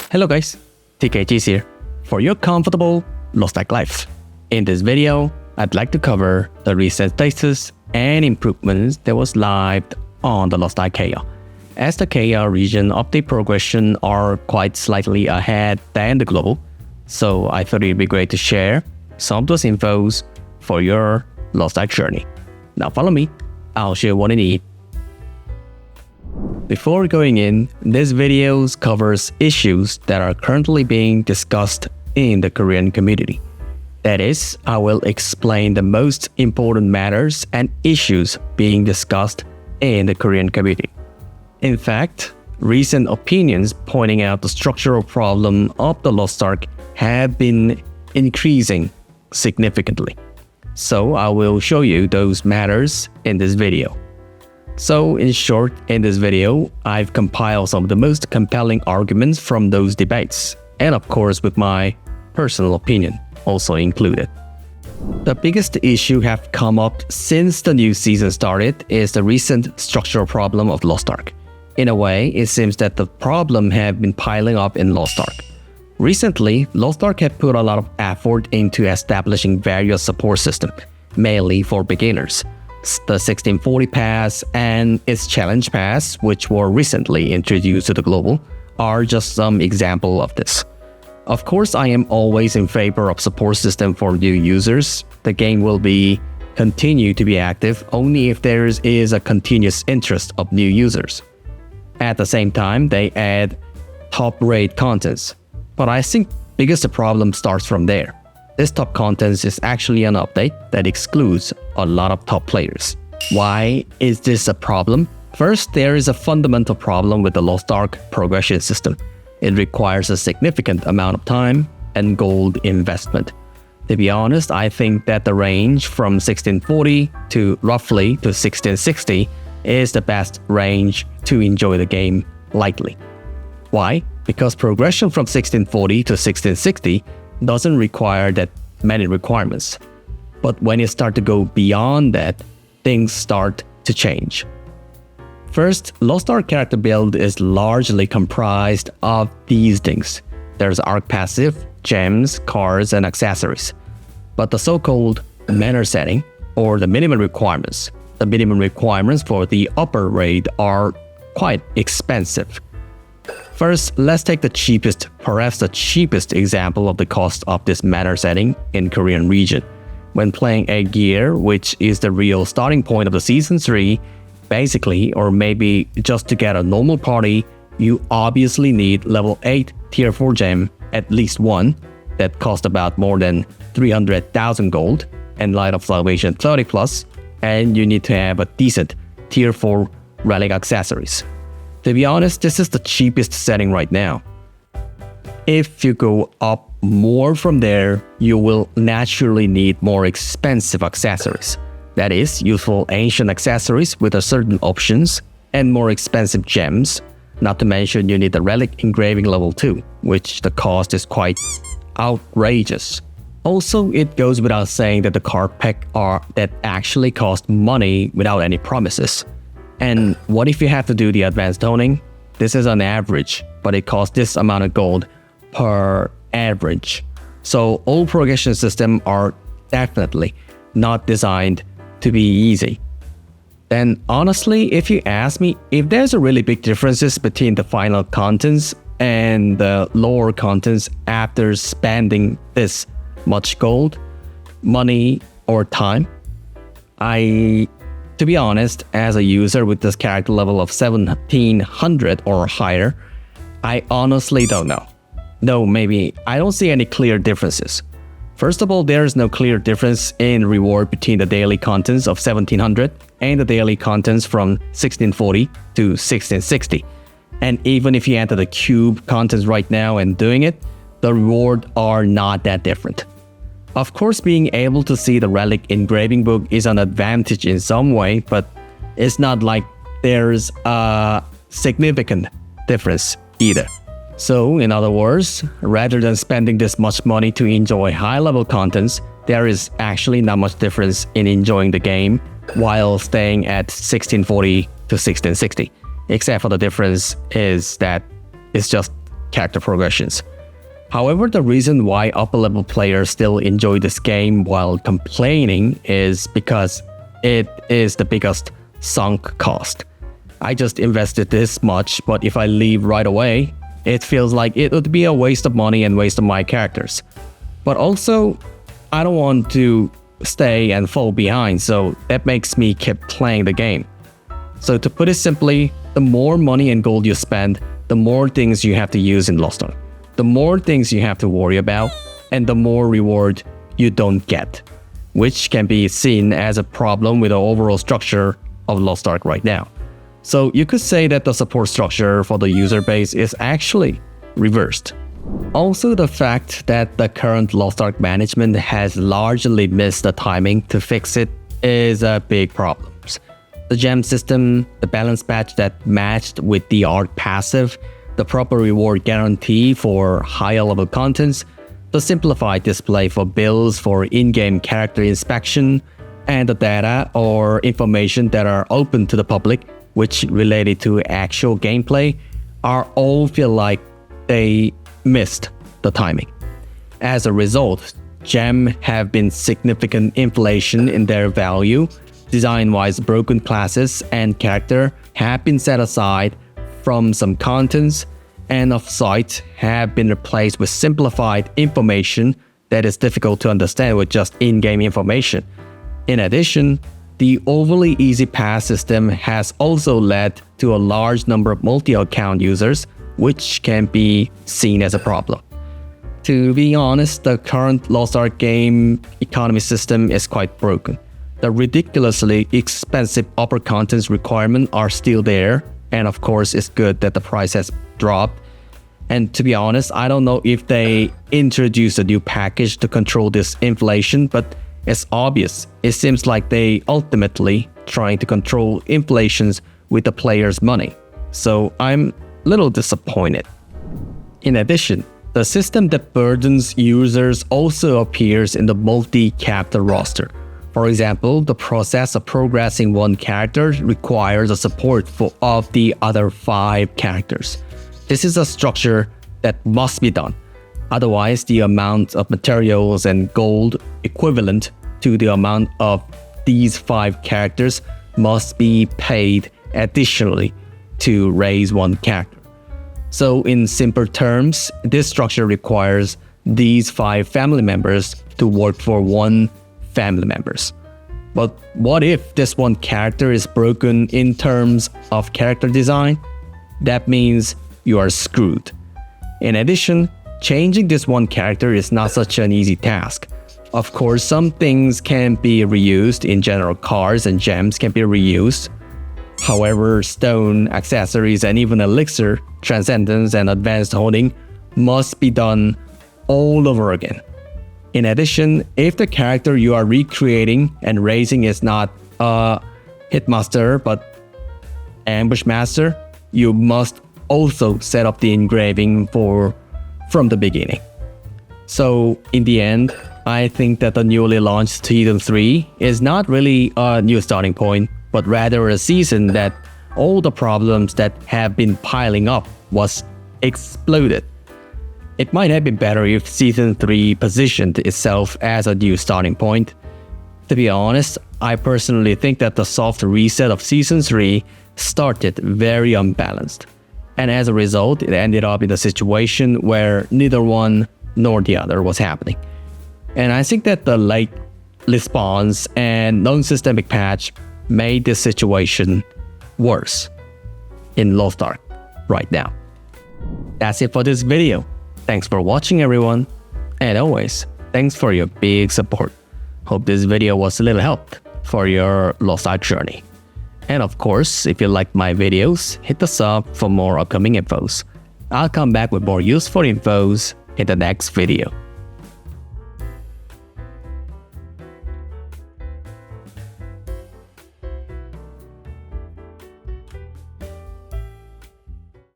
Hello guys, TKG here for your comfortable LostArk life. In this video, I'd like to cover the recent status and improvements that was live on the LostArk KR. As the KR region update progression are quite slightly ahead than the global, so I thought it'd be great to share some of those infos for your LostArk journey. Now follow me, I'll share what I need. Before going in, this video covers issues that are currently being discussed in the Korean community. That is, I will explain the most important matters and issues being discussed in the Korean community. In fact, recent opinions pointing out the structural problem of the LostArk have been increasing significantly. So I will show you those matters in this video. So in short, in this video, I've compiled some of the most compelling arguments from those debates, and of course with my personal opinion also included. The biggest issue have come up since the new season started is the recent structural problem of LostArk. In a way, it seems that the problem have been piling up in LostArk. Recently, LostArk have put a lot of effort into establishing various support systems, mainly for beginners. The 1640 pass and its challenge pass, which were recently introduced to the global, are just some example of this. Of course, I am always in favor of support system for new users. The game will continue to be active only if there is a continuous interest of new users. At the same time, they add top-rate contents, but I think biggest problem starts from there. This top contents is actually an update that excludes a lot of top players. Why is this a problem? First, there is a fundamental problem with the LostArk progression system. It requires a significant amount of time and gold investment. To be honest, I think that the range from 1640 to roughly to 1660 is the best range to enjoy the game lightly. Why? Because progression from 1640 to 1660 doesn't require that many requirements. But when you start to go beyond that, things start to change. First, LostArk character build is largely comprised of these things. There's Ark passive, gems, cards, and accessories. But the so-called manner setting, or the minimum requirements, for the upper rate are quite expensive. First, let's take perhaps the cheapest example of the cost of this manner setting in Korean region. When playing a gear, which is the real starting point of the Season 3, basically, or maybe just to get a normal party, you obviously need level 8 tier 4 gem, at least one, that cost about more than 300,000 gold, and Light of Salvation 30 plus, and you need to have a decent tier 4 relic accessories. To be honest, this is the cheapest setting right now. If you go up more from there, you will naturally need more expensive accessories. That is, useful ancient accessories with a certain options and more expensive gems. Not to mention you need the relic engraving level 2, which the cost is quite outrageous. Also, it goes without saying that the card pack that actually cost money without any promises. And what if you have to do the advanced toning? This is an average, but it costs this amount of gold per average. So all progression systems are definitely not designed to be easy. Then honestly, if you ask me, if there's a really big differences between the final contents and the lower contents after spending this much gold, money, or time, to be honest, as a user with this character level of 1700 or higher, I honestly don't know. No, maybe I don't see any clear differences. First of all, there is no clear difference in reward between the daily contents of 1700 and the daily contents from 1640 to 1660. And even if you enter the cube contents right now and doing it, the reward are not that different. Of course, being able to see the relic engraving book is an advantage in some way, but it's not like there's a significant difference either. So, in other words, rather than spending this much money to enjoy high-level contents, there is actually not much difference in enjoying the game while staying at 1640 to 1660, except for the difference is that it's just character progressions. However, the reason why upper-level players still enjoy this game while complaining is because it is the biggest sunk cost. I just invested this much, but if I leave right away, it feels like it would be a waste of money and waste of my characters. But also, I don't want to stay and fall behind, so that makes me keep playing the game. So to put it simply, the more money and gold you spend, the more things you have to use in LostArk. The more things you have to worry about, and the more reward you don't get, which can be seen as a problem with the overall structure of LostArk right now. So you could say that the support structure for the user base is actually reversed. Also, the fact that the current LostArk management has largely missed the timing to fix it is a big problem. The gem system, the balance patch that matched with the Ark passive, the proper reward guarantee for higher level contents, the simplified display for bills for in-game character inspection, and the data or information that are open to the public, which related to actual gameplay, are all feel like they missed the timing. As a result, gem have been significant inflation in their value. Design-wise, broken classes and character have been set aside from some contents, and off-site have been replaced with simplified information that is difficult to understand with just in-game information. In addition, the overly easy pass system has also led to a large number of multi-account users, which can be seen as a problem. To be honest, the current LostArk game economy system is quite broken. The ridiculously expensive upper contents requirements are still there, and of course it's good that the price has dropped. And to be honest, I don't know if they introduced a new package to control this inflation, but it's obvious. It seems like they ultimately trying to control inflations with the players' money. So I'm a little disappointed. In addition, the system that burdens users also appears in the multi-captain roster. For example, the process of progressing one character requires the support of the other 5 characters. This is a structure that must be done. Otherwise, the amount of materials and gold equivalent to the amount of these 5 characters must be paid additionally to raise one character. So in simple terms, this structure requires these 5 family members to work for one family members. But what if this one character is broken in terms of character design? That means you are screwed. In addition, changing this one character is not such an easy task. Of course, some things can be reused. In general, cards and gems can be reused. However, stone, accessories, and even elixir, transcendence, and advanced holding must be done all over again. In addition, if the character you are recreating and raising is not a hitmaster but ambush master, you must also set up the engraving from the beginning. So in the end, I think that the newly launched Season 3 is not really a new starting point, but rather a season that all the problems that have been piling up was exploded. It might have been better if Season 3 positioned itself as a new starting point. To be honest, I personally think that the soft reset of Season 3 started very unbalanced. And as a result, it ended up in a situation where neither one nor the other was happening. And I think that the late response and non-systemic patch made this situation worse in LostArk right now. That's it for this video. Thanks for watching, everyone. And always, thanks for your big support. Hope this video was a little help for your LostArk journey. And of course, if you like my videos, hit the sub for more upcoming infos. I'll come back with more useful infos in the next video.